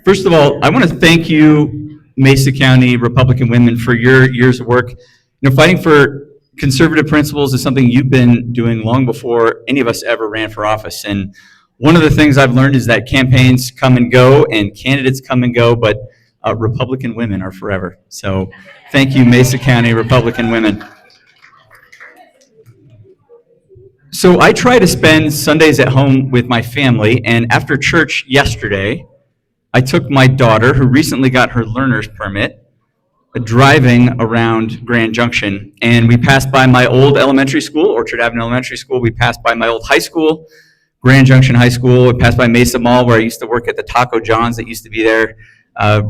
First of all, I want to thank you, Mesa County Republican women, for your years of work. Fighting for conservative principles is something you've been doing long before any of us ever ran for office. And one of the things I've learned is that campaigns come and go and candidates come and go, but Republican women are forever. So thank you, Mesa County Republican women. So I try to spend Sundays at home with my family, and after church yesterday, I took my daughter, who recently got her learner's permit, driving around Grand Junction, and we passed by my old elementary school, Orchard Avenue Elementary School. We passed by my old high school, Grand Junction High School. We passed by Mesa Mall, where I used to work at the Taco John's that used to be there,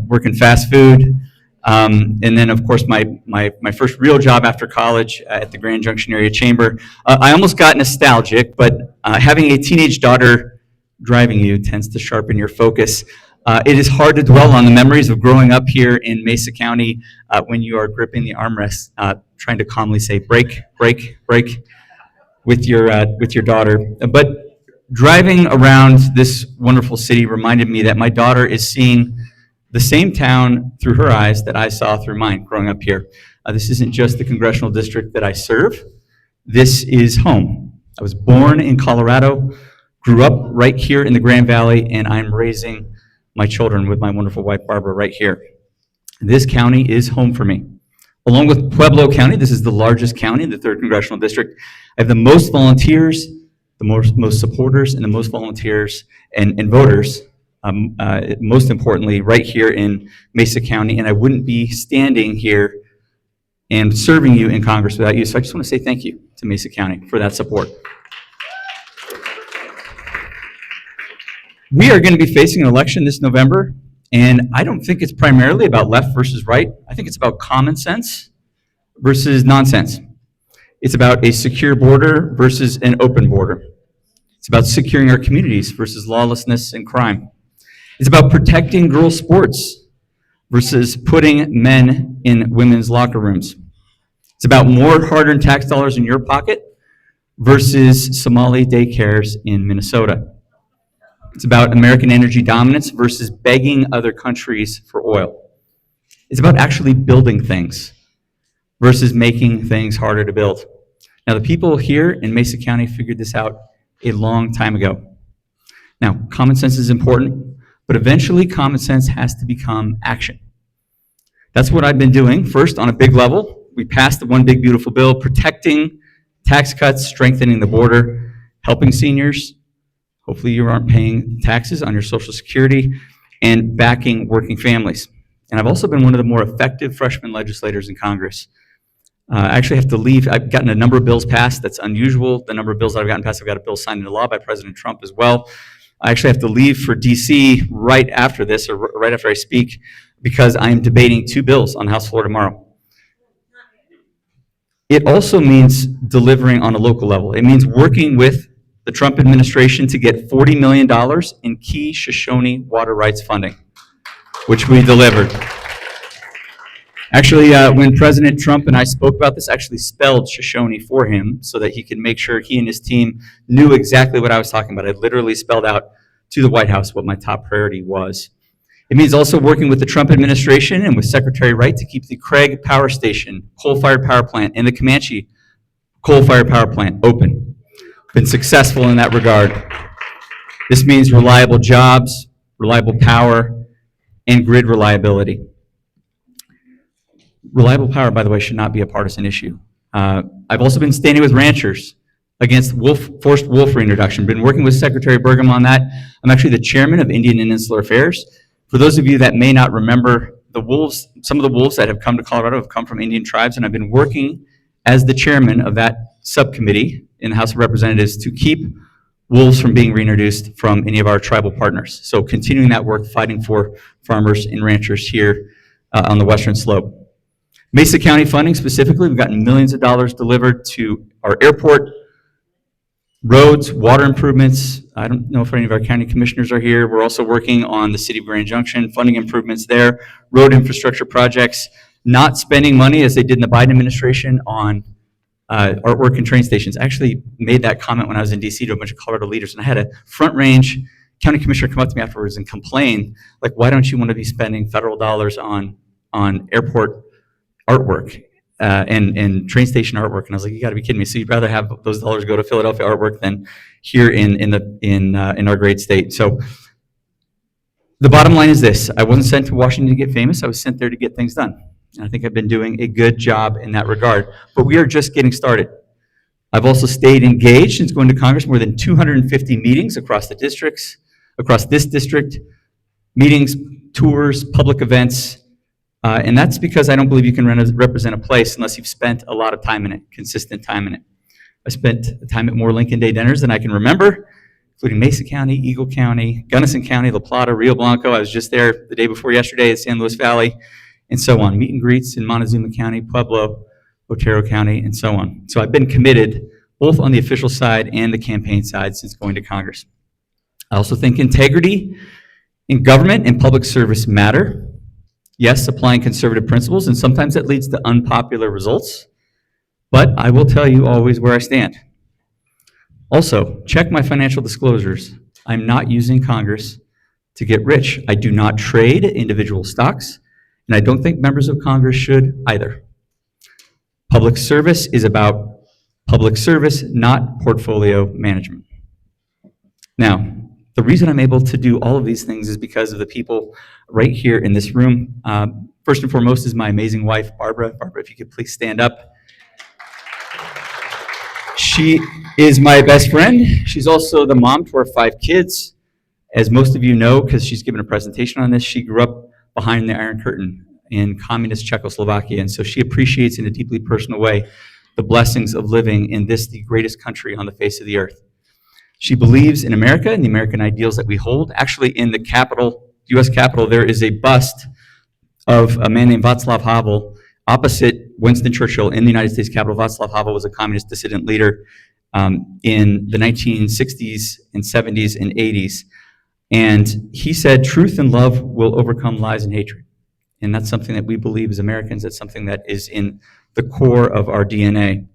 working fast food. And then, of course, my first real job after college at the Grand Junction Area Chamber. I almost got nostalgic, but having a teenage daughter driving you tends to sharpen your focus. It is hard to dwell on the memories of growing up here in Mesa County when you are gripping the armrest, trying to calmly say "brake, brake, brake" with your daughter. But driving around this wonderful city reminded me that my daughter is seeing the same town through her eyes that I saw through mine growing up here. This isn't just the congressional district that I serve. This is home. I was born in Colorado, grew up right here in the Grand Valley, and I'm raising my children with my wonderful wife, Barbara, right here. This county is home for me. Along with Pueblo County, this is the largest county in the 3rd Congressional District. I have the most volunteers, the most supporters, and the most volunteers and voters, most importantly, right here in Mesa County. And I wouldn't be standing here and serving you in Congress without you. So I just want to say thank you to Mesa County for that support. We are going to be facing an election this November, and I don't think it's primarily about left versus right. I think it's about common sense versus nonsense. It's about a secure border versus an open border. It's about securing our communities versus lawlessness and crime. It's about protecting girls' sports versus putting men in women's locker rooms. It's about more hard-earned tax dollars in your pocket versus Somali daycares in Minnesota. It's about American energy dominance versus begging other countries for oil. It's about actually building things versus making things harder to build. Now, the people here in Mesa County figured this out a long time ago. Now, common sense is important, but eventually common sense has to become action. That's what I've been doing. First, on a big level, we passed the One Big Beautiful Bill, protecting tax cuts, strengthening the border, helping seniors. Hopefully you aren't paying taxes on your Social Security, and backing working families. And I've also been one of the more effective freshman legislators in Congress. I actually have to leave. I've gotten a number of bills passed. That's unusual. The number of bills that I've gotten passed, I've got a bill signed into law by President Trump as well. I actually have to leave for DC right after this, or right after I speak, because I am debating 2 bills on the House floor tomorrow. It also means delivering on a local level. It means working with the Trump administration to get $40 million in key Shoshone water rights funding, which we delivered. Actually, when President Trump and I spoke about this, I actually spelled Shoshone for him so that he could make sure he and his team knew exactly what I was talking about. I literally spelled out to the White House what my top priority was. It means also working with the Trump administration and with Secretary Wright to keep the Craig Power Station, coal-fired power plant, and the Comanche coal-fired power plant open. Been successful in that regard. This means reliable jobs, reliable power, and grid reliability. Reliable power, by the way, should not be a partisan issue. I've also been standing with ranchers against forced wolf reintroduction. Been working with Secretary Burgum on that. I'm actually the chairman of Indian and Insular Affairs. For those of you that may not remember, the wolves, some of the wolves that have come to Colorado have come from Indian tribes, and I've been working as the chairman of that subcommittee in the House of Representatives to keep wolves from being reintroduced from any of our tribal partners. So continuing that work, fighting for farmers and ranchers here on the Western Slope. Mesa County funding specifically, we've gotten millions of dollars delivered to our airport, roads, water improvements. I don't know if any of our county commissioners are here. We're also working on the city of Grand Junction, funding improvements there, road infrastructure projects, not spending money as they did in the Biden administration on artwork and train stations. I actually made that comment when I was in DC to a bunch of Colorado leaders, and I had a front range county commissioner come up to me afterwards and complain, like, why don't you want to be spending federal dollars on airport artwork and train station artwork? And I was like, you got to be kidding me. So you'd rather have those dollars go to Philadelphia artwork than here in our great state. So the bottom line is this: I wasn't sent to Washington to get famous. I was sent there to get things done. And I think I've been doing a good job in that regard. But we are just getting started. I've also stayed engaged since going to Congress, more than 250 meetings across the districts, across this district, meetings, tours, public events. And that's because I don't believe you can represent a place unless you've spent a lot of time in it, consistent time in it. I spent time at more Lincoln Day dinners than I can remember, including Mesa County, Eagle County, Gunnison County, La Plata, Rio Blanco. I was just there the day before yesterday at San Luis Valley, and so on. Meet and greets in Montezuma County, Pueblo, Otero County, and so on. So I've been committed both on the official side and the campaign side since going to Congress. I also think integrity in government and public service matter. Yes, applying conservative principles, and sometimes that leads to unpopular results, but I will tell you always where I stand. Also, check my financial disclosures. I'm not using Congress to get rich. I do not trade individual stocks, and I don't think members of Congress should either. Public service is about public service, not portfolio management. Now, the reason I'm able to do all of these things is because of the people right here in this room. First and foremost is my amazing wife, Barbara. Barbara, if you could please stand up. She is my best friend. She's also the mom to our 5 kids. As most of you know, because she's given a presentation on this, she grew up behind the Iron Curtain in communist Czechoslovakia, and so she appreciates in a deeply personal way the blessings of living in this, the greatest country on the face of the earth. She believes in America and the American ideals that we hold. Actually, in the Capitol, U.S. Capitol, there is a bust of a man named Václav Havel opposite Winston Churchill in the United States Capitol. Václav Havel was a communist dissident leader in the 1960s and 70s and 80s. And he said, truth and love will overcome lies and hatred. And that's something that we believe as Americans. That's something that is in the core of our DNA.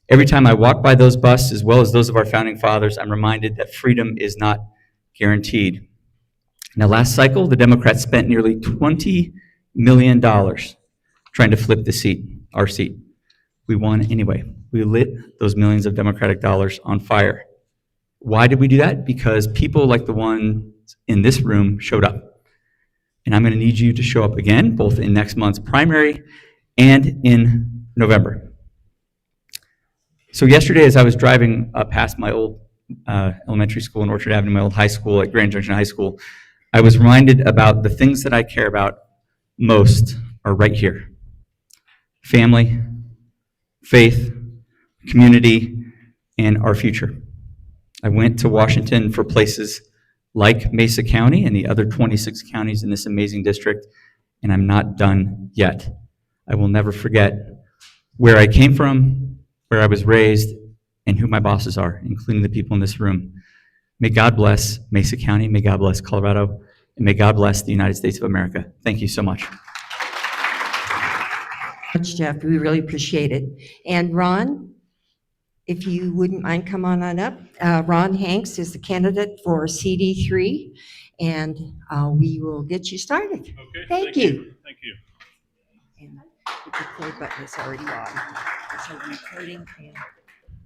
Every time I walk by those busts, as well as those of our founding fathers, I'm reminded that freedom is not guaranteed. Now, last cycle, the Democrats spent nearly $20 million trying to flip the seat, our seat. We won anyway. We lit those millions of Democratic dollars on fire. Why did we do that? Because people like the ones in this room showed up. And I'm going to need you to show up again, both in next month's primary and in November. So yesterday, as I was driving past my old elementary school in Orchard Avenue, my old high school at Grand Junction High School, I was reminded about the things that I care about most are right here. Family, faith, community, and our future. I went to Washington for places like Mesa County and the other 26 counties in this amazing district, and I'm not done yet. I will never forget where I came from, where I was raised, and who my bosses are, including the people in this room. May God bless Mesa County, may God bless Colorado, and may God bless the United States of America. Thank you so much. Jeff, we really appreciate it. And Ron, if you wouldn't mind, come on up. Ron Hanks is the candidate for CD3, and we will get you started. Okay, Thank you. Thank you. And the record button is already on. So recording and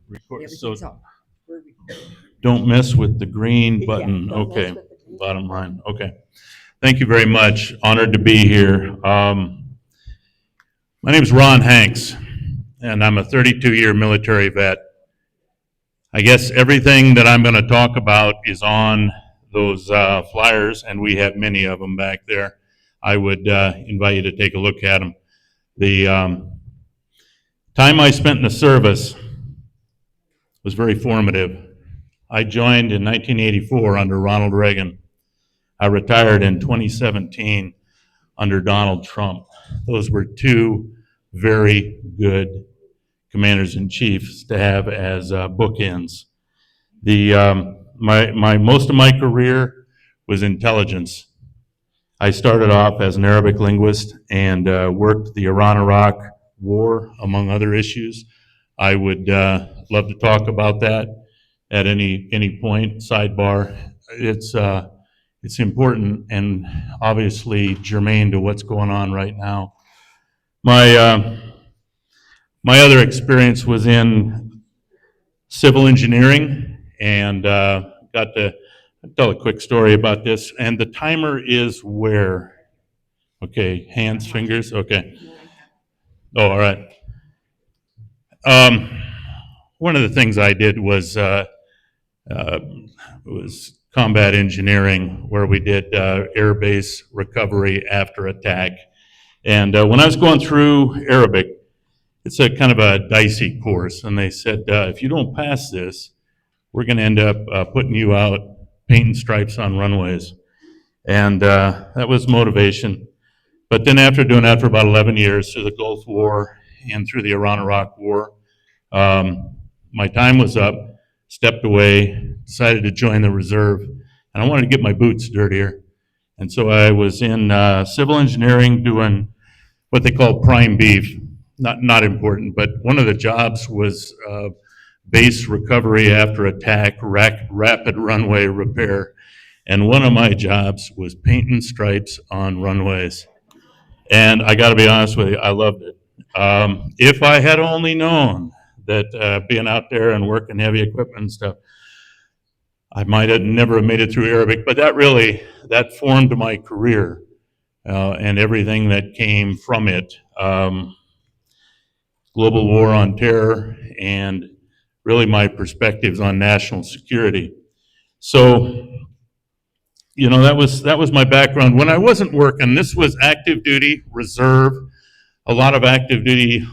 Record, so everything's on. We're recording. don't mess with the green Yeah, button. don't mess Okay, with the green bottom line. Okay. Thank you very much. Honored to be here. My name is Ron Hanks, and I'm a 32-year military vet. I guess everything that I'm going to talk about is on those flyers, and we have many of them back there. I would invite you to take a look at them. The time I spent in the service was very formative. I joined in 1984 under Ronald Reagan. I retired in 2017 under Donald Trump. Those were 2 very good commanders-in-chiefs to have as bookends. Most of my career was intelligence. I started off as an Arabic linguist and worked the Iran-Iraq war, among other issues. I would love to talk about that at any point, sidebar. it's important and obviously germane to what's going on right now. My other experience was in civil engineering, and got to tell a quick story about this. And the timer is where? Okay, hands, fingers, okay. Oh, all right. Um, One of the things I did was combat engineering, where we did air base recovery after attack. And when I was going through Arabic, it's a kind of a dicey course, and they said, if you don't pass this, we're going to end up putting you out painting stripes on runways. And that was motivation. But then after doing that for about 11 years, through the Gulf War and through the Iran-Iraq War, my time was up, stepped away, decided to join the reserve, and I wanted to get my boots dirtier. And so I was in civil engineering doing what they call prime beef. Not important, but one of the jobs was base recovery after attack, rapid runway repair. And one of my jobs was painting stripes on runways. And I got to be honest with you, I loved it. If I had only known that being out there and working heavy equipment and stuff, I might have never made it through Arabic, but that formed my career and everything that came from it. Global war on terror and really my perspectives on national security. So, that was my background. When I wasn't working, this was active duty, reserve, a lot of active duty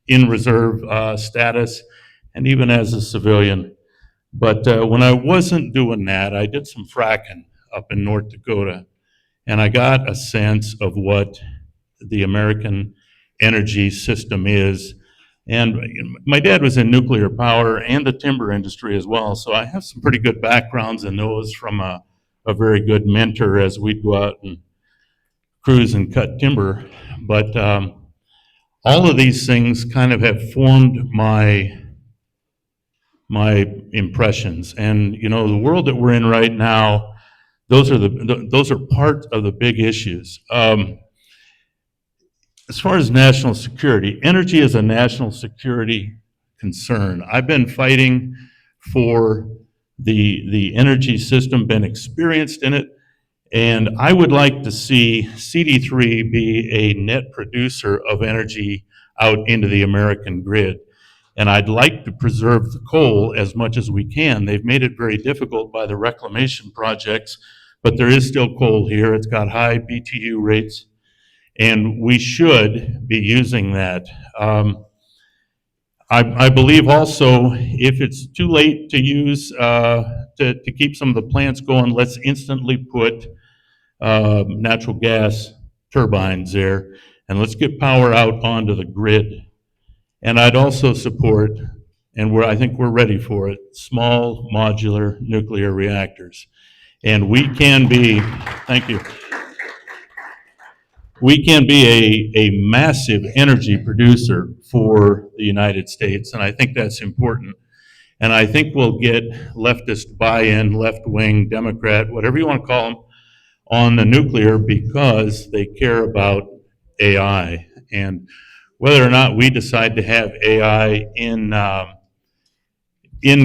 in reserve status, and even as a civilian. But when I wasn't doing that, I did some fracking up in North Dakota, and I got a sense of what the American energy system is. And my dad was in nuclear power and the timber industry as well, so I have some pretty good backgrounds in those from a very good mentor as we'd go out and cruise and cut timber. But all of these things kind of have formed my impressions. And the world that we're in right now, those are part of the big issues. As far as national security, energy is a national security concern. I've been fighting for the energy system, been experienced in it, and I would like to see CD3 be a net producer of energy out into the American grid. And I'd like to preserve the coal as much as we can. They've made it very difficult by the reclamation projects, but there is still coal here. It's got high BTU rates, and we should be using that. I believe also, if it's too late to use, to keep some of the plants going, let's instantly put natural gas turbines there, and let's get power out onto the grid. And I'd also support, and I think we're ready for it, small modular nuclear reactors. And we can be, thank you, we can be a massive energy producer for the United States, and I think that's important. And I think we'll get leftist buy-in, left-wing, Democrat, whatever you want to call them, on the nuclear because they care about AI. And whether or not we decide to have AI in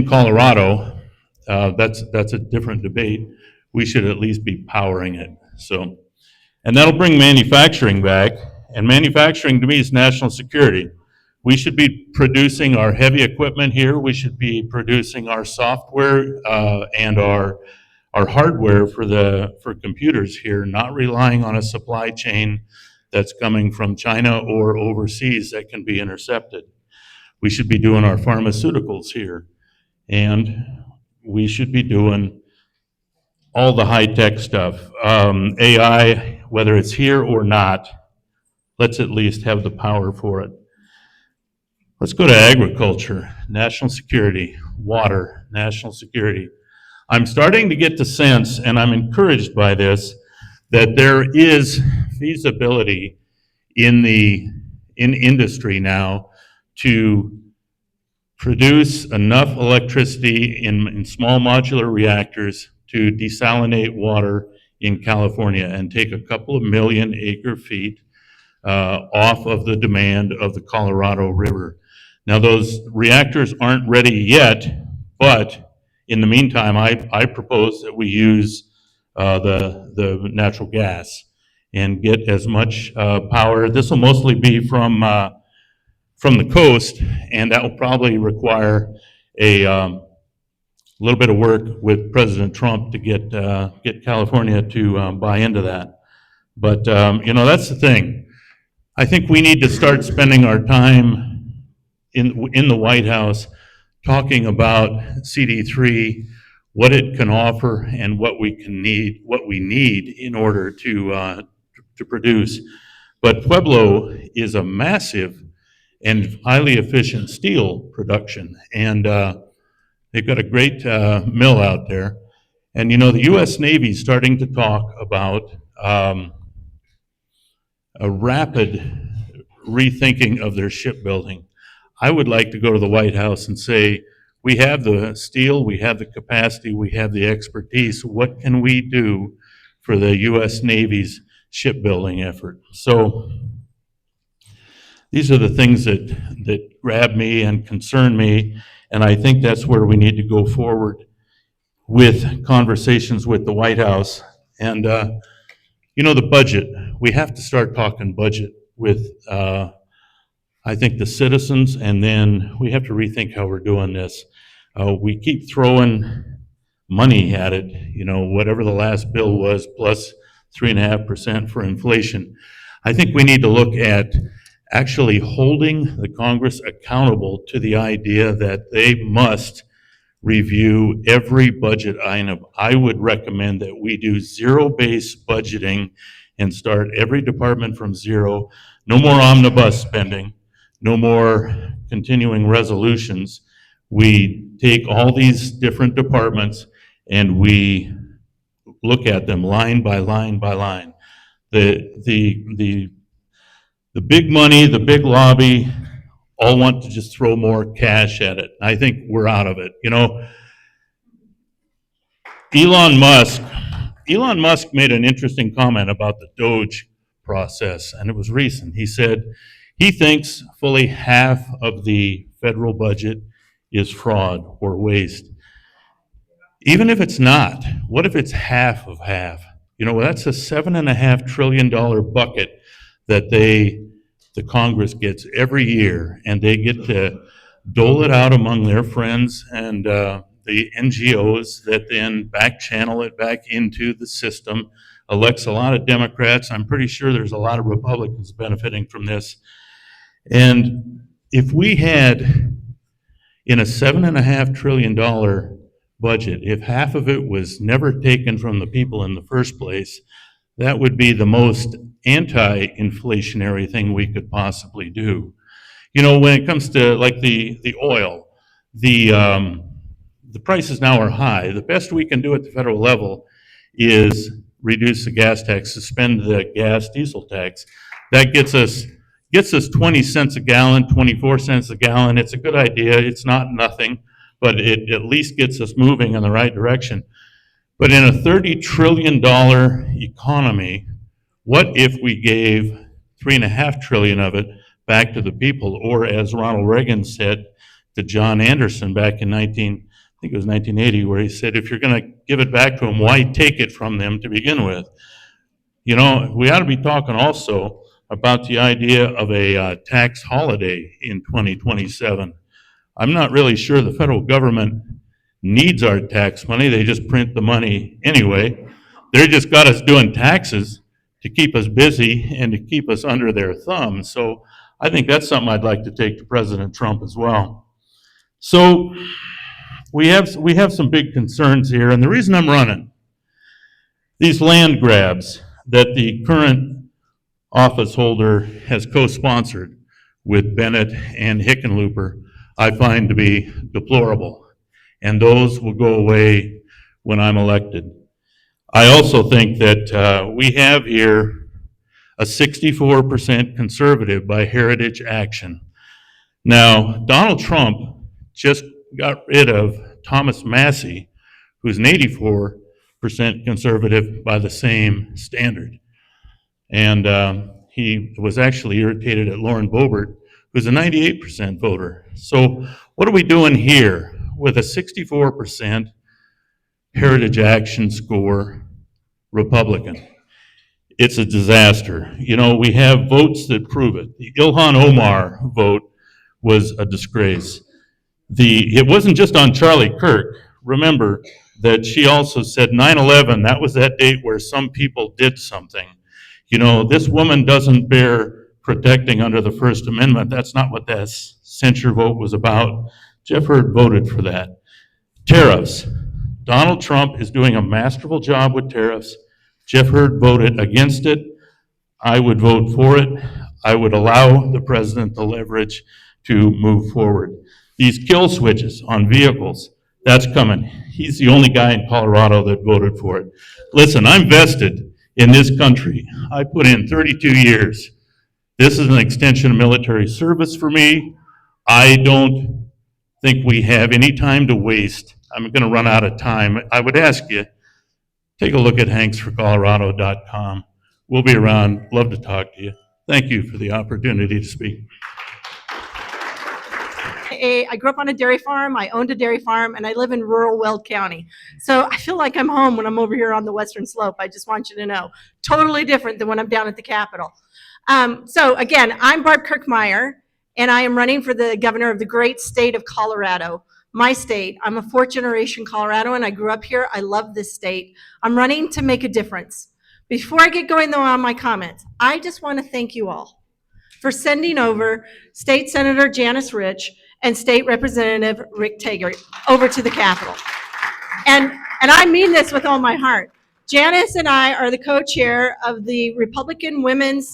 Colorado, that's a different debate. We should at least be powering it. So, and that'll bring manufacturing back. And manufacturing to me is national security. We should be producing our heavy equipment here. We should be producing our software and our hardware for computers here, not relying on a supply chain that's coming from China or overseas that can be intercepted. We should be doing our pharmaceuticals here, and we should be doing all the high-tech stuff. AI, whether it's here or not, let's at least have the power for it. Let's go to agriculture, national security, water, national security. I'm starting to get the sense, and I'm encouraged by this, that there is feasibility in industry now to produce enough electricity in small modular reactors to desalinate water in California and take a couple of million acre feet off of the demand of the Colorado River. Now, those reactors aren't ready yet, but in the meantime, I propose that we use the natural gas and get as much power. This will mostly be from the coast, and that will probably require a little bit of work with President Trump to get California to buy into that. But that's the thing. I think we need to start spending our time in the White House talking about CD3, what it can offer, and what we need in order to produce. But Pueblo is a massive and highly efficient steel production, and they've got a great mill out there. And the U.S. Navy is starting to talk about a rapid rethinking of their shipbuilding. I would like to go to the White House and say, we have the steel, we have the capacity, we have the expertise. What can we do for the U.S. Navy's shipbuilding effort? So these are the things that grab me and concern me, and I think that's where we need to go forward with conversations with the White House. And the budget, we have to start talking budget with, I think, the citizens, and then we have to rethink how we're doing this. We keep throwing money at it, whatever the last bill was, plus 3.5% for inflation. I think we need to look at actually holding the Congress accountable to the idea that they must review every budget item. I would recommend that we do zero-based budgeting and start every department from zero. No more omnibus spending, no more continuing resolutions. We take all these different departments and we look at them line by line by line. The big money, the big lobby, all want to just throw more cash at it. I think we're out of it. Elon Musk made an interesting comment about the Doge process, and it was recent. He said he thinks fully half of the federal budget is fraud or waste. Even if it's not, what if it's half of half? That's a $7.5 trillion bucket that the Congress gets every year, and they get to dole it out among their friends and the NGOs that then back channel it back into the system, elects a lot of Democrats. I'm pretty sure there's a lot of Republicans benefiting from this. And if we had, in a $7.5 trillion budget, if half of it was never taken from the people in the first place, that would be the most anti-inflationary thing we could possibly do. When it comes to like the oil, the prices now are high. The best we can do at the federal level is reduce the gas tax, suspend the gas diesel tax. That gets us 20 cents a gallon, 24 cents a gallon. It's a good idea. It's not nothing, but it at least gets us moving in the right direction. But in a $30 trillion economy, what if we gave $3.5 trillion of it back to the people? Or as Ronald Reagan said to John Anderson back in 1980, where he said, if you're going to give it back to them, why take it from them to begin with? We ought to be talking also about the idea of a tax holiday in 2027. I'm not really sure the federal government needs our tax money. They just print the money anyway. They just got us doing taxes to keep us busy and to keep us under their thumb. So I think that's something I'd like to take to President Trump as well. So we have some big concerns here, and the reason I'm running, these land grabs that the current office holder has co-sponsored with Bennett and Hickenlooper, I find to be deplorable, and those will go away when I'm elected. I also think that we have here a 64% conservative by Heritage Action. Now, Donald Trump just got rid of Thomas Massey, who's an 84 conservative by the same standard. And he was actually irritated at Lauren Boebert, who's a 98% voter. So what are we doing here with a 64% Heritage Action score Republican? It's a disaster. You know, we have votes that prove it. The Ilhan Omar vote was a disgrace. It wasn't just on Charlie Kirk. Remember that she also said 9/11, that was that date where some people did something. You know, this woman doesn't bear protecting under the First Amendment. That's not what that censure vote was about. Jeff Hurd voted for that. Tariffs. Donald Trump is doing a masterful job with tariffs. Jeff Hurd voted against it. I would vote for it. I would allow the president the leverage to move forward. These kill switches on vehicles, that's coming. He's the only guy in Colorado that voted for it. Listen, I'm vested in this country. I put in 32 years. This is an extension of military service for me. I don't think we have any time to waste. I'm going to run out of time. I would ask you, take a look at hanksforcolorado.com. We'll be around. Love to talk to you. Thank you for the opportunity to speak. I grew up on a dairy farm, I owned a dairy farm, and I live in rural Weld County. So I feel like I'm home when I'm over here on the western slope. I just want you to know. Totally different than when I'm down at the Capitol. So again, I'm Barb Kirkmeyer, and I am running for the governor of the great state of Colorado. My state. I'm a fourth generation Coloradoan. I grew up here. I love this state. I'm running to make a difference. Before I get going though on my comments, I just want to thank you all for sending over State Senator Janice Rich and State Representative Rick Taggart over to the Capitol. And I mean this with all my heart. Janice and I are the co-chair of the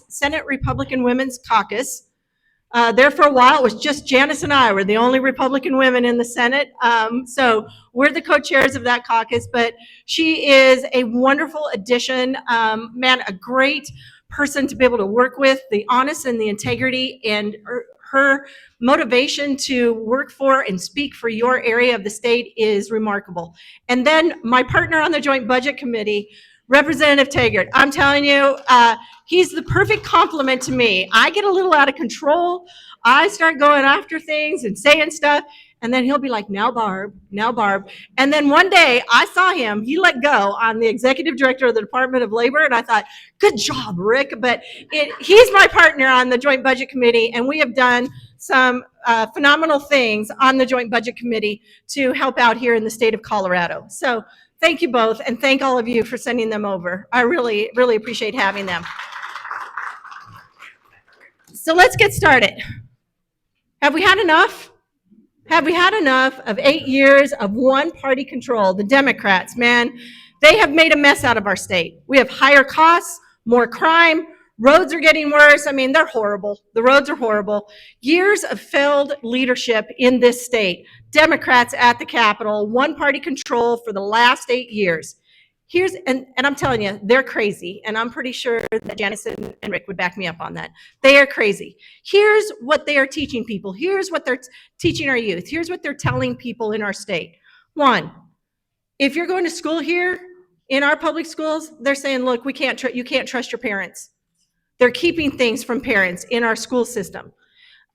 Senate Republican Women's Caucus. There for a while, it was just Janice and I were the only Republican women in the Senate. So we're the co-chairs of that caucus, but she is a wonderful addition, a great person to be able to work with, the honesty and the integrity, and her motivation to work for and speak for your area of the state is remarkable. And then my partner on the Joint Budget Committee, Representative Taggart, I'm telling you, he's the perfect complement to me. I get a little out of control. I start going after things and saying stuff, and then he'll be like, now Barb, now Barb. And then one day I saw him, he let go on the executive director of the Department of Labor, and I thought, good job, Rick. But he's my partner on the Joint Budget Committee, and we have done some phenomenal things on the Joint Budget Committee to help out here in the state of Colorado. So thank you both, and thank all of you for sending them over. I really, really appreciate having them. So let's get started. Have we had enough? Have we had enough of 8 years of one-party control? The Democrats, man, they have made a mess out of our state. We have higher costs, more crime, roads are getting worse. I mean, they're horrible. The roads are horrible. Years of failed leadership in this state. Democrats at the Capitol, one-party control for the last 8 years. And I'm telling you, they're crazy, and I'm pretty sure that Janice and Rick would back me up on that. They are crazy. Here's what they are teaching people. Here's what they're teaching our youth. Here's what they're telling people in our state. One, if you're going to school here in our public schools, they're saying, look, you can't trust your parents. They're keeping things from parents in our school system.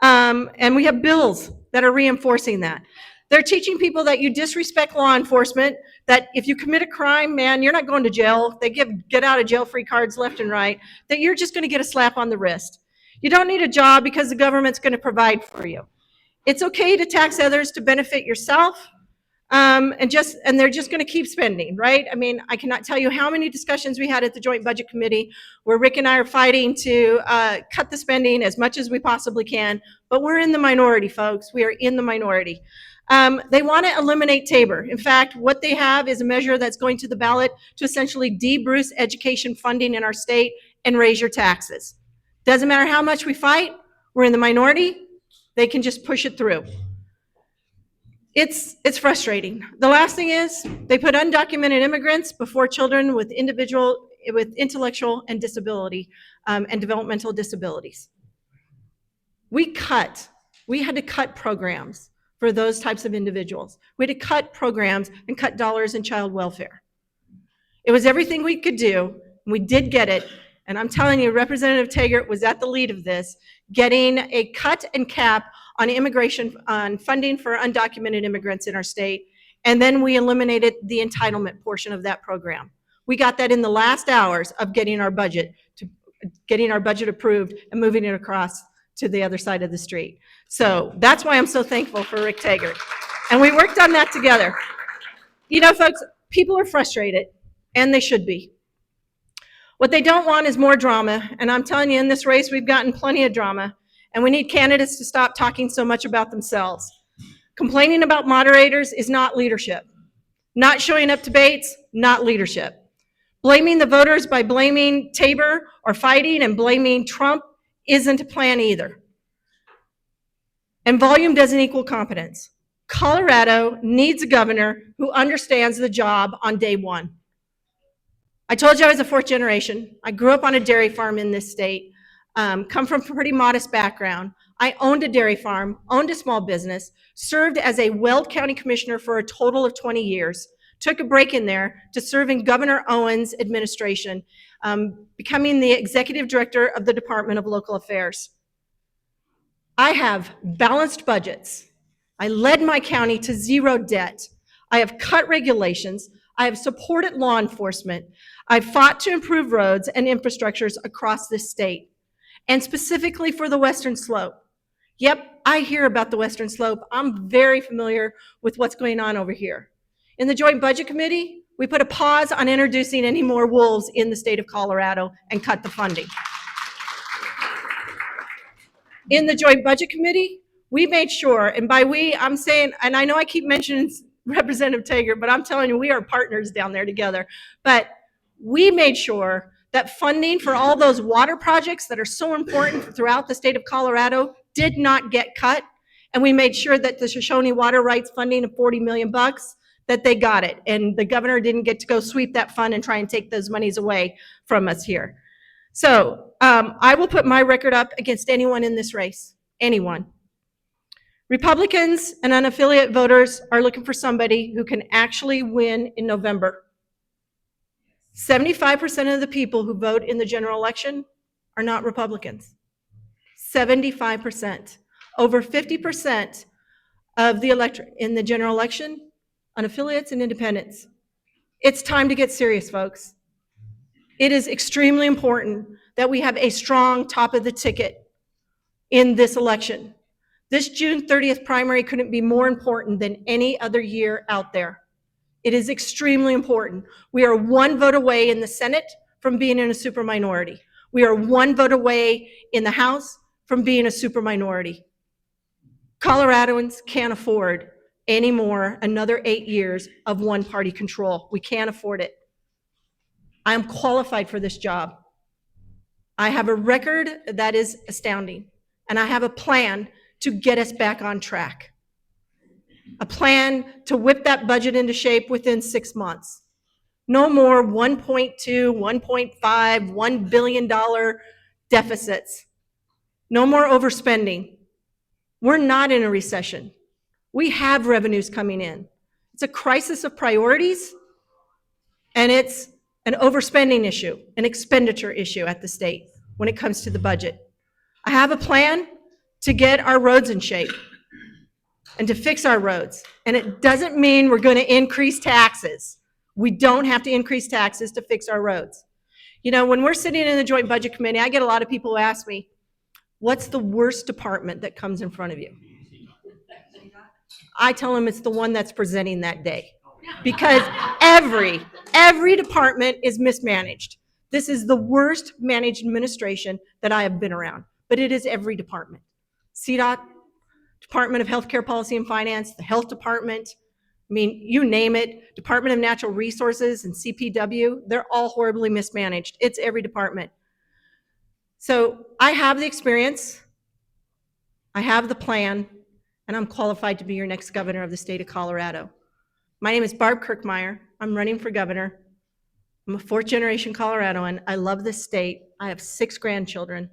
And we have bills that are reinforcing that. They're teaching people that you disrespect law enforcement, that if you commit a crime, man, you're not going to jail. They give get out of jail free cards left and right, that you're just going to get a slap on the wrist. You don't need a job because the government's going to provide for you. It's okay to tax others to benefit yourself, and they're just going to keep spending, right? I mean, I cannot tell you how many discussions we had at the Joint Budget Committee where Rick and I are fighting to cut the spending as much as we possibly can, but we're in the minority, folks. We are in the minority. They want to eliminate Tabor. In fact, what they have is a measure that's going to the ballot to essentially de-Bruce education funding in our state and raise your taxes. Doesn't matter how much we fight, we're in the minority, they can just push it through. It's frustrating. The last thing is they put undocumented immigrants before children with intellectual and disability and developmental disabilities. We had to cut programs for those types of individuals. We had to cut programs and cut dollars in child welfare. It was everything we could do. And we did get it. And I'm telling you, Representative Taggart was at the lead of this, getting a cut and cap on immigration, on funding for undocumented immigrants in our state. And then we eliminated the entitlement portion of that program. We got that in the last hours of getting our budget approved and moving it across to the other side of the street. So that's why I'm so thankful for Rick Taggart. And we worked on that together. You know, folks, people are frustrated, and they should be. What they don't want is more drama, and I'm telling you, in this race, we've gotten plenty of drama, and we need candidates to stop talking so much about themselves. Complaining about moderators is not leadership. Not showing up to debates, not leadership. Blaming the voters by blaming Tabor or fighting and blaming Trump isn't a plan either. And volume doesn't equal competence. Colorado needs a governor who understands the job on day one. I told you I was a fourth generation. I grew up on a dairy farm in this state, come from a pretty modest background. I owned a dairy farm, owned a small business, served as a Weld County commissioner for a total of 20 years, took a break in there to serve in Governor Owens' administration, becoming the executive director of the Department of Local Affairs. I have balanced budgets. I led my county to zero debt. I have cut regulations. I have supported law enforcement. I've fought to improve roads and infrastructures across this state, and specifically for the Western Slope. Yep, I hear about the Western Slope. I'm very familiar with what's going on over here. In the Joint Budget Committee, we put a pause on introducing any more wolves in the state of Colorado and cut the funding. In the Joint Budget Committee, we made sure, and by we, I'm saying, and I know I keep mentioning Representative Taggart, but I'm telling you, we are partners down there together. But we made sure that funding for all those water projects that are so important throughout the state of Colorado did not get cut. And we made sure that the Shoshone water rights funding of $40 million, that they got it. And the governor didn't get to go sweep that fund and try and take those monies away from us here. So I will put my record up against anyone in this race, anyone. Republicans and unaffiliated voters are looking for somebody who can actually win in November. 75% of the people who vote in the general election are not Republicans. 75%. Over 50% of the electorate in the general election, unaffiliates and independents. It's time to get serious, folks. It is extremely important that we have a strong top of the ticket in this election. This June 30th primary couldn't be more important than any other year out there. It is extremely important. We are one vote away in the Senate from being in a super minority. We are one vote away in the House from being a super minority. Coloradoans can't afford anymore another 8 years of one-party control. We can't afford it. I am qualified for this job. I have a record that is astounding, and I have a plan to get us back on track. A plan to whip that budget into shape within 6 months. No more 1.2, 1.5, $1 billion deficits. No more overspending. We're not in a recession. We have revenues coming in. It's a crisis of priorities, and it's an overspending issue, an expenditure issue at the state when it comes to the budget. I have a plan to get our roads in shape and to fix our roads. And it doesn't mean we're going to increase taxes. We don't have to increase taxes to fix our roads. You know, when we're sitting in the Joint Budget Committee, I get a lot of people who ask me, what's the worst department that comes in front of you? I tell them it's the one that's presenting that day. Because every department is mismanaged. This is the worst managed administration that I have been around, but it is every department. CDOT, Department of Healthcare Policy and Finance, the Health Department, I mean, you name it, Department of Natural Resources and CPW, they're all horribly mismanaged. It's every department. So I have the experience, I have the plan, and I'm qualified to be your next governor of the state of Colorado. My name is Barb Kirkmeyer. I'm running for governor. I'm a fourth-generation Coloradoan. I love this state. I have 6 grandchildren.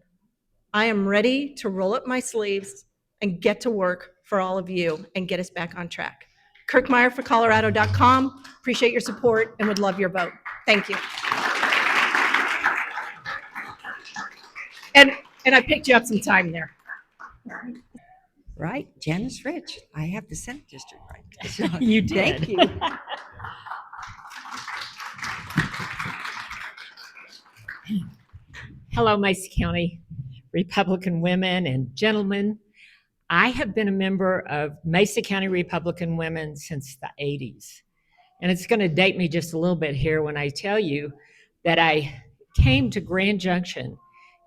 I am ready to roll up my sleeves and get to work for all of you and get us back on track. KirkmeyerforColorado.com. Appreciate your support and would love your vote. Thank you. And I picked you up some time there. Right, Janice Rich. I have the Senate District right. So, You did. Thank you. Hello, Mason County Republican women and gentlemen. I have been a member of Mesa County Republican Women since the 80s. And it's going to date me just a little bit here when I tell you that I came to Grand Junction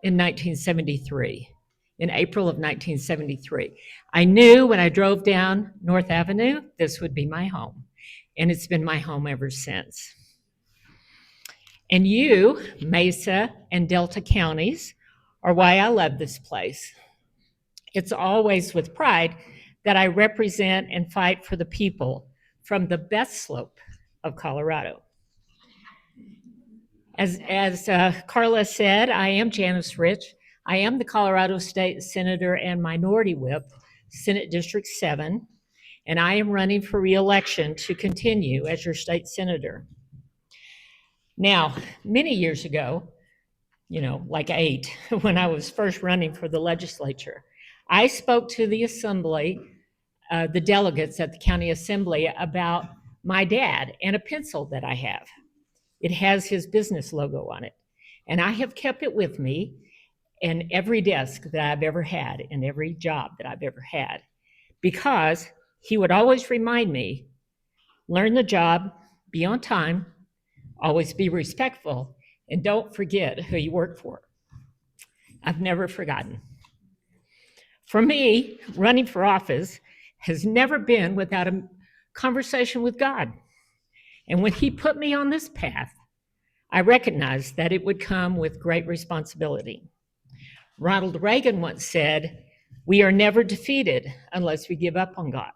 in 1973, in April of 1973. I knew when I drove down North Avenue, this would be my home. And it's been my home ever since. And you, Mesa and Delta counties, are why I love this place. It's always with pride that I represent and fight for the people from the best slope of Colorado. As Carla said, I am Janice Rich. I am the Colorado State Senator and Minority Whip, Senate District 7, and I am running for re-election to continue as your state senator. Now, many years ago, like 8, when I was first running for the legislature, I spoke to the assembly, the delegates at the county assembly, about my dad and a pencil that I have. It has his business logo on it. And I have kept it with me in every desk that I've ever had, in every job that I've ever had, because he would always remind me, learn the job, be on time, always be respectful, and don't forget who you work for. I've never forgotten. For me, running for office has never been without a conversation with God. And when he put me on this path, I recognized that it would come with great responsibility. Ronald Reagan once said, "We are never defeated unless we give up on God."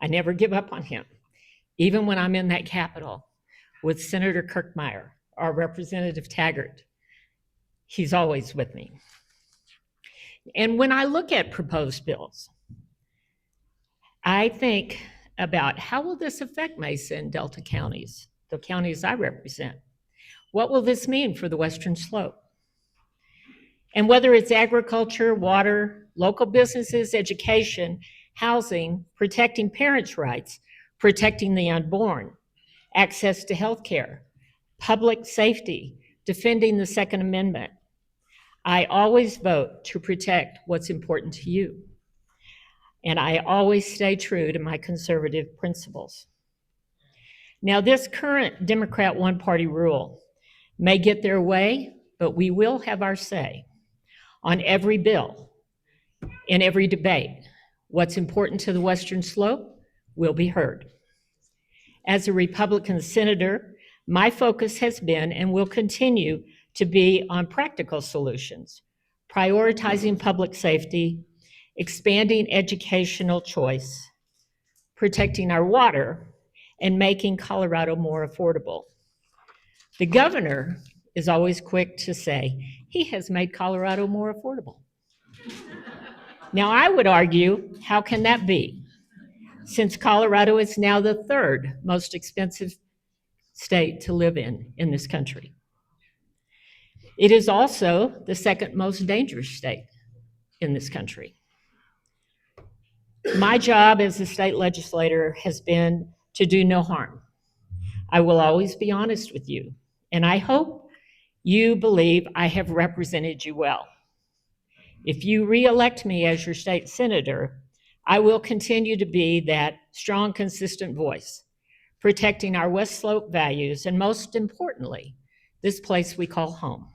I never give up on him, even when I'm in that Capitol with Senator Kirkmeyer or Representative Taggart. He's always with me. And when I look at proposed bills, I think about how will this affect Mesa and Delta counties, the counties I represent? What will this mean for the Western Slope? And whether it's agriculture, water, local businesses, education, housing, protecting parents' rights, protecting the unborn, access to health care, public safety, defending the Second Amendment, I always vote to protect what's important to you. And I always stay true to my conservative principles. Now, this current Democrat one-party rule may get their way, but we will have our say on every bill, in every debate. What's important to the Western Slope will be heard. As a Republican senator, my focus has been and will continue to be on practical solutions, prioritizing public safety, expanding educational choice, protecting our water, and making Colorado more affordable. The governor is always quick to say, he has made Colorado more affordable. Now, I would argue, how can that be? Since Colorado is now the third most expensive state to live in this country. It is also the second most dangerous state in this country. My job as a state legislator has been to do no harm. I will always be honest with you, and I hope you believe I have represented you well. If you re-elect me as your state senator, I will continue to be that strong, consistent voice, protecting our West Slope values, and most importantly, this place we call home.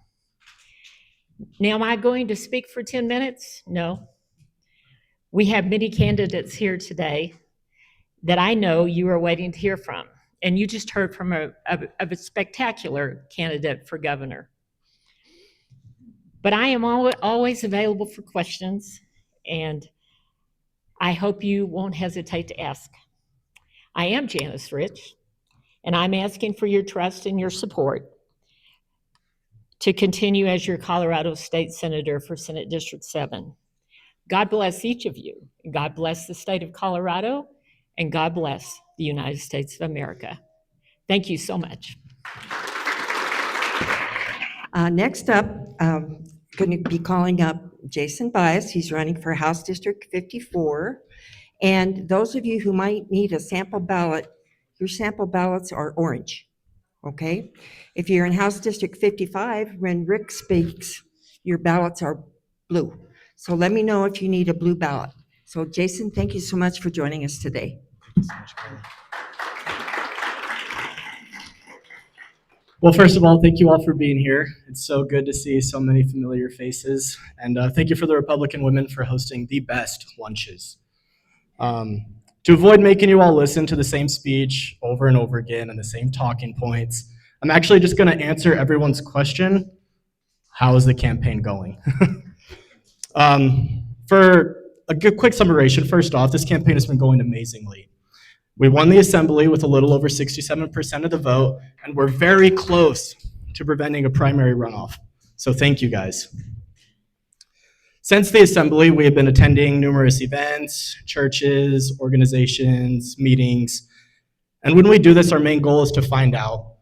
Now, am I going to speak for 10 minutes? No. We have many candidates here today that I know you are waiting to hear from, and you just heard from a spectacular candidate for governor. But I am always available for questions, and I hope you won't hesitate to ask. I am Janice Rich, and I'm asking for your trust and your support to continue as your Colorado State Senator for Senate District 7. God bless each of you. God bless the state of Colorado, and God bless the United States of America. Thank you so much. Next up, going to be calling up Jason Bias. He's running for House District 54. And those of you who might need a sample ballot, your sample ballots are orange, okay? If you're in House District 55, when Rick speaks, your ballots are blue. So let me know if you need a blue ballot. So Jason, thank you so much for joining us today. Well, first of all, thank you all for being here. It's so good to see so many familiar faces. And thank you for the Republican women for hosting the best lunches. To avoid making you all listen to the same speech over and over again and the same talking points, I'm actually just going to answer everyone's question. How is the campaign going? For a good quick summation, first off, this campaign has been going amazingly. We won the assembly with a little over 67% of the vote, and we're very close to preventing a primary runoff. So thank you guys. Since the assembly, we have been attending numerous events, churches, organizations, meetings. And when we do this, our main goal is to find out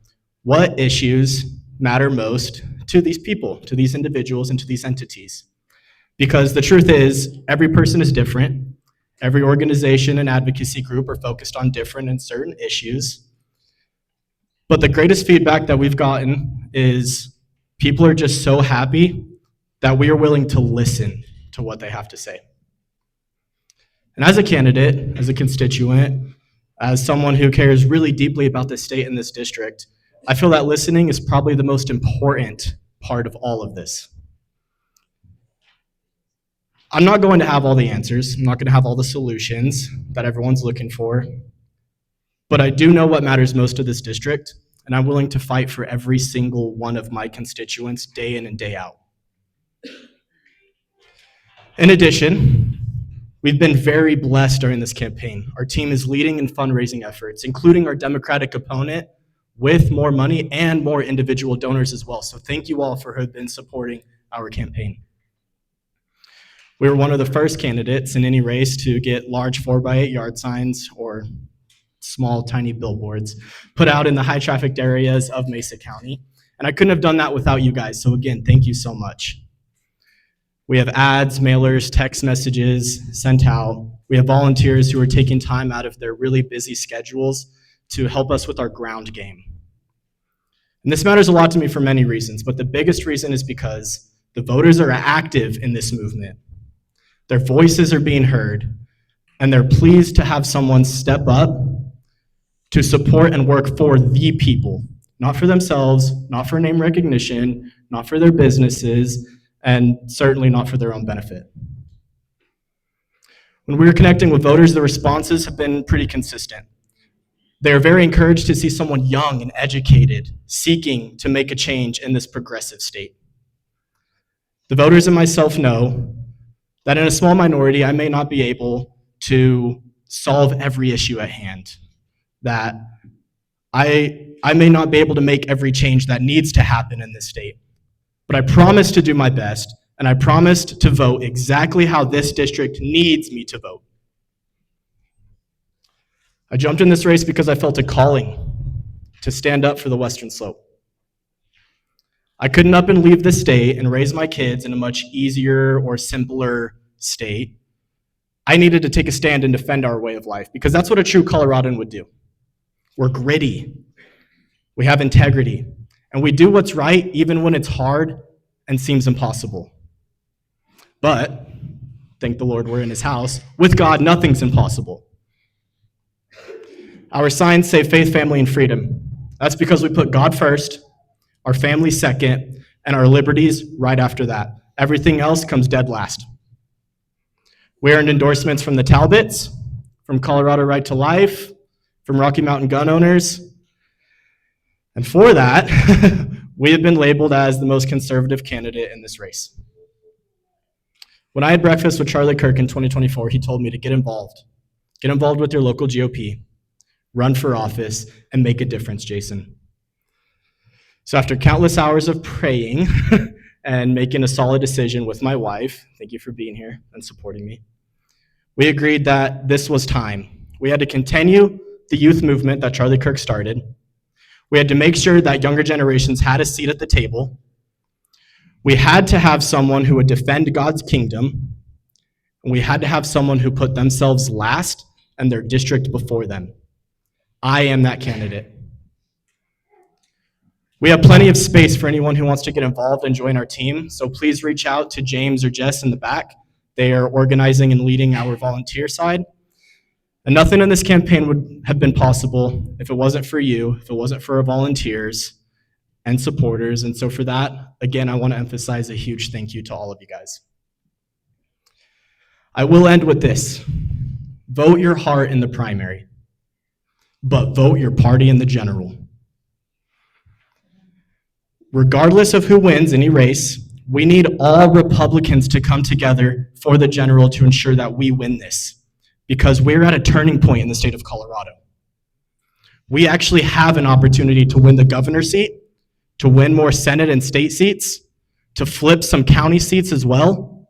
what issues matter most to these people, to these individuals, and to these entities. Because the truth is, every person is different. Every organization and advocacy group are focused on different and certain issues. But the greatest feedback that we've gotten is people are just so happy that we are willing to listen to what they have to say. And as a candidate, as a constituent, as someone who cares really deeply about this state and this district, I feel that listening is probably the most important part of all of this. I'm not going to have all the answers. I'm not going to have all the solutions that everyone's looking for. But I do know what matters most to this district, and I'm willing to fight for every single one of my constituents day in and day out. In addition, we've been very blessed during this campaign. Our team is leading in fundraising efforts, including our Democratic opponent, with more money and more individual donors as well. So thank you all for who have been supporting our campaign. We were one of the first candidates in any race to get large 4x8 yard signs or small, tiny billboards put out in the high trafficked areas of Mesa County. And I couldn't have done that without you guys. So again, thank you so much. We have ads, mailers, text messages sent out. We have volunteers who are taking time out of their really busy schedules to help us with our ground game. And this matters a lot to me for many reasons, but the biggest reason is because the voters are active in this movement. Their voices are being heard, and they're pleased to have someone step up to support and work for the people, not for themselves, not for name recognition, not for their businesses, and certainly not for their own benefit. When we were connecting with voters, the responses have been pretty consistent. They are very encouraged to see someone young and educated seeking to make a change in this progressive state. The voters and myself know that in a small minority, I may not be able to solve every issue at hand, that I may not be able to make every change that needs to happen in this state. But I promise to do my best, and I promised to vote exactly how this district needs me to vote. I jumped in this race because I felt a calling to stand up for the Western Slope. I couldn't up and leave the state and raise my kids in a much easier or simpler state. I needed to take a stand and defend our way of life because that's what a true Coloradan would do. We're gritty, we have integrity, and we do what's right even when it's hard and seems impossible. But, thank the Lord we're in his house, with God nothing's impossible. Our signs say faith, family, and freedom. That's because we put God first, our family second, and our liberties right after that. Everything else comes dead last. We earned endorsements from the Talbots, from Colorado Right to Life, from Rocky Mountain Gun Owners, and for that, we have been labeled as the most conservative candidate in this race. When I had breakfast with Charlie Kirk in 2024, he told me to get involved. Get involved with your local GOP, run for office, and make a difference, Jason. So after countless hours of praying and making a solid decision with my wife, thank you for being here and supporting me, we agreed that this was time. We had to continue the youth movement that Charlie Kirk started. We had to make sure that younger generations had a seat at the table, We had to have someone who would defend God's kingdom, and we had to have someone who put themselves last and their district before them. I am that candidate. We have plenty of space for anyone who wants to get involved and join our team, so please reach out to James or Jess in the back. They are organizing and leading our volunteer side. And nothing in this campaign would have been possible if it wasn't for you, if it wasn't for our volunteers and supporters. And so for that, again, I want to emphasize a huge thank you to all of you guys. I will end with this. Vote your heart in the primary, but vote your party in the general. Regardless of who wins any race, we need all Republicans to come together for the general to ensure that we win this, because we're at a turning point in the state of Colorado. We actually have an opportunity to win the governor's seat, to win more Senate and state seats, to flip some county seats as well,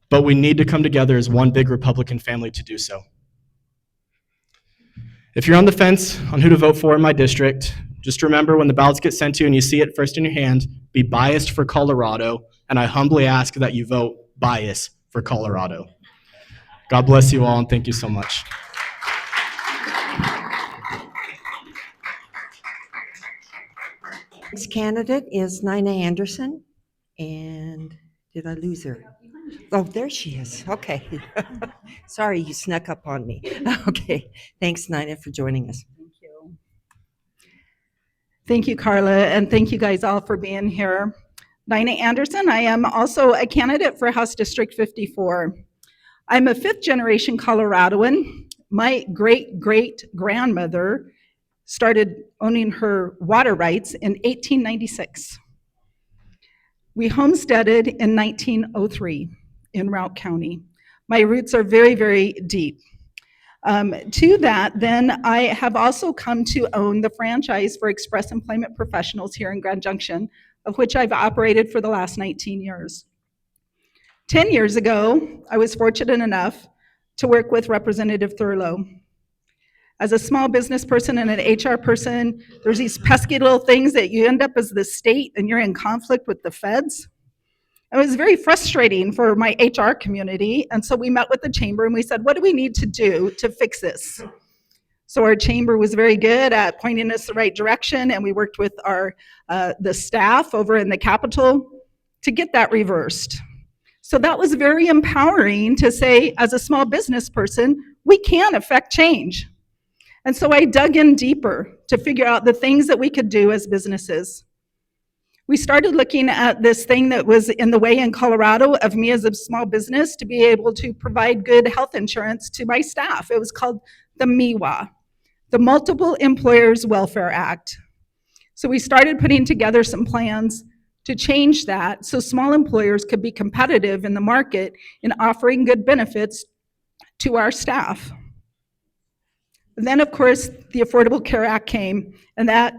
but we need to come together as one big Republican family to do so. If you're on the fence on who to vote for in my district, just remember when the ballots get sent to you and you see it first in your hand, be biased for Colorado, and I humbly ask that you vote bias for Colorado. God bless you all, and thank you so much. Next candidate is Nina Anderson, and did I lose her? Oh, there she is. Okay. Sorry, you snuck up on me. Okay. Thanks, Nina, for joining us. Thank you. Thank you, Carla, and thank you guys all for being here. Nina Anderson, I am also a candidate for House District 54. I'm a fifth-generation Coloradoan. My great-great-grandmother started owning her water rights in 1896. We homesteaded in 1903 in Routt County. My roots are very, very deep. To that, then, I have also come to own the franchise for Express Employment Professionals here in Grand Junction, of which I've operated for the last 19 years. 10 years ago, I was fortunate enough to work with Representative Thurlow. As a small business person and an HR person, there's these pesky little things that you end up as the state and you're in conflict with the feds. It was very frustrating for my HR community, and so we met with the chamber and we said, what do we need to do to fix this? So our chamber was very good at pointing us the right direction, and we worked with the staff over in the Capitol to get that reversed. So that was very empowering to say, as a small business person, we can affect change. And so I dug in deeper to figure out the things that we could do as businesses. We started looking at this thing that was in the way in Colorado of me as a small business to be able to provide good health insurance to my staff. It was called the MIWA, the Multiple Employers Welfare Act. So we started putting together some plans to change that so small employers could be competitive in the market in offering good benefits to our staff. And then, of course, the Affordable Care Act came, and that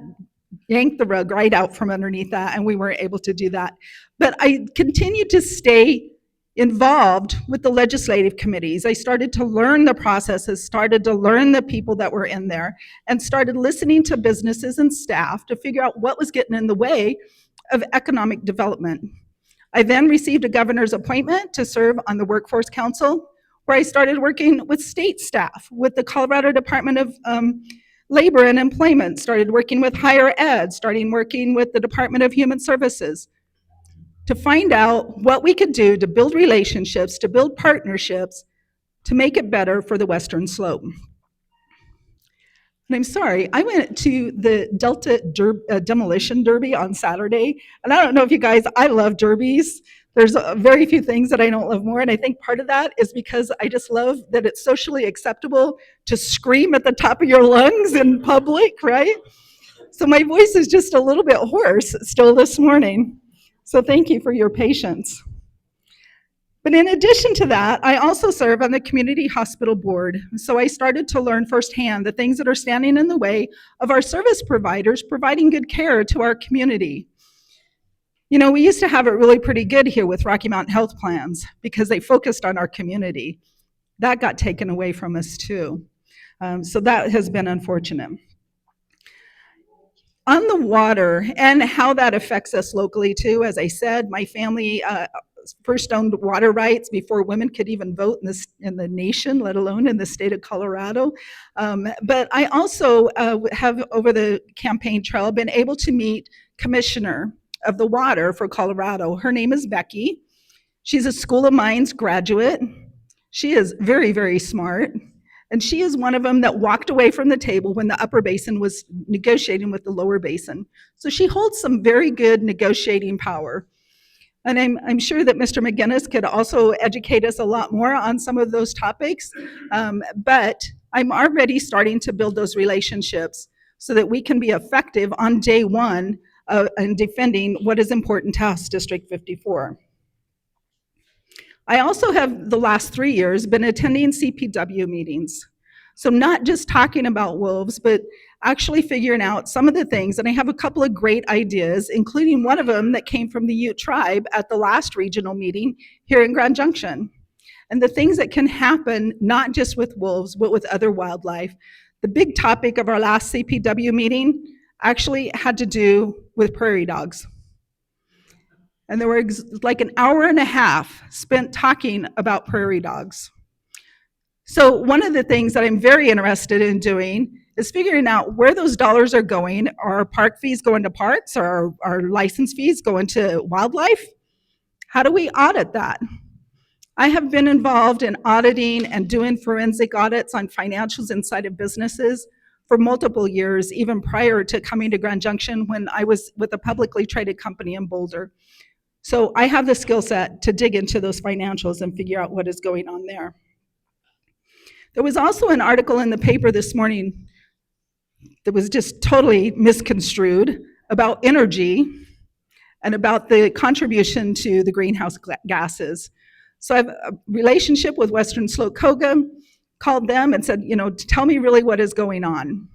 yanked the rug right out from underneath that, and we weren't able to do that. But I continued to stay involved with the legislative committees. I started to learn the processes, started to learn the people that were in there, and started listening to businesses and staff to figure out what was getting in the way of economic development. I then received a governor's appointment to serve on the Workforce Council, where I started working with state staff, with the Colorado Department of Labor and Employment, started working with higher ed, starting working with the Department of Human Services to find out what we could do to build relationships, to build partnerships, to make it better for the Western Slope. And I'm sorry, I went to the Delta Demolition Derby on Saturday, and I don't know if you guys, I love derbies. There's very few things that I don't love more, and I think part of that is because I just love that it's socially acceptable to scream at the top of your lungs in public, right? So my voice is just a little bit hoarse still this morning. So thank you for your patience. But in addition to that, I also serve on the Community Hospital Board. So I started to learn firsthand the things that are standing in the way of our service providers providing good care to our community. You know, we used to have it really pretty good here with Rocky Mountain Health Plans because they focused on our community. That got taken away from us too. So that has been unfortunate. On the water and how that affects us locally too, as I said, my family first owned water rights before women could even vote in the nation, let alone in the state of Colorado. But I also have, over the campaign trail, been able to meet Commissioner of the Water for Colorado. Her name is Becky. She's a School of Mines graduate. She is very, very smart. And she is one of them that walked away from the table when the upper basin was negotiating with the lower basin. So she holds some very good negotiating power. And I'm sure that Mr. McGinnis could also educate us a lot more on some of those topics. But I'm already starting to build those relationships so that we can be effective on day one in defending what is important to House District 54. I also have, the last 3 years, been attending CPW meetings. So not just talking about wolves, but actually figuring out some of the things. And I have a couple of great ideas, including one of them that came from the Ute tribe at the last regional meeting here in Grand Junction. And the things that can happen, not just with wolves, but with other wildlife. The big topic of our last CPW meeting actually had to do with prairie dogs. And there were like an hour and a half spent talking about prairie dogs. So one of the things that I'm very interested in doing is figuring out where those dollars are going. Are park fees going to parks, or are license fees going to wildlife? How do we audit that? I have been involved in auditing and doing forensic audits on financials inside of businesses for multiple years, even prior to coming to Grand Junction when I was with a publicly traded company in Boulder. So I have the skill set to dig into those financials and figure out what is going on there. There was also an article in the paper this morning that was just totally misconstrued about energy and about the contribution to the greenhouse gases. So I have a relationship with Western Slope Koga, called them and said, tell me really what is going on.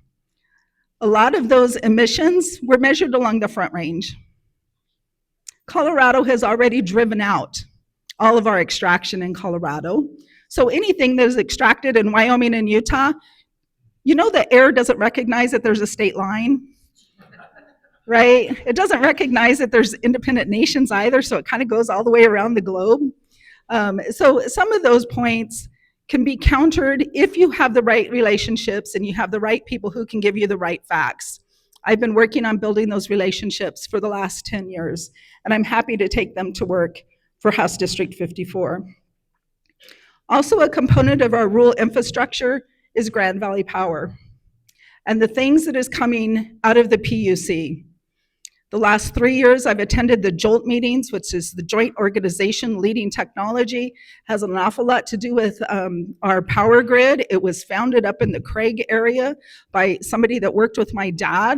A lot of those emissions were measured along the Front Range. Colorado has already driven out all of our extraction in Colorado. So anything that is extracted in Wyoming and Utah, the air doesn't recognize that there's a state line, right? It doesn't recognize that there's independent nations either, so it kind of goes all the way around the globe. So some of those points can be countered if you have the right relationships and you have the right people who can give you the right facts. I've been working on building those relationships for the last 10 years, and I'm happy to take them to work for House District 54. Also, a component of our rural infrastructure is Grand Valley Power and the things that is coming out of the PUC. The last 3 years, I've attended the JOLT meetings, which is the Joint Organization Leading Technology, has an awful lot to do with our power grid. It was founded up in the Craig area by somebody that worked with my dad.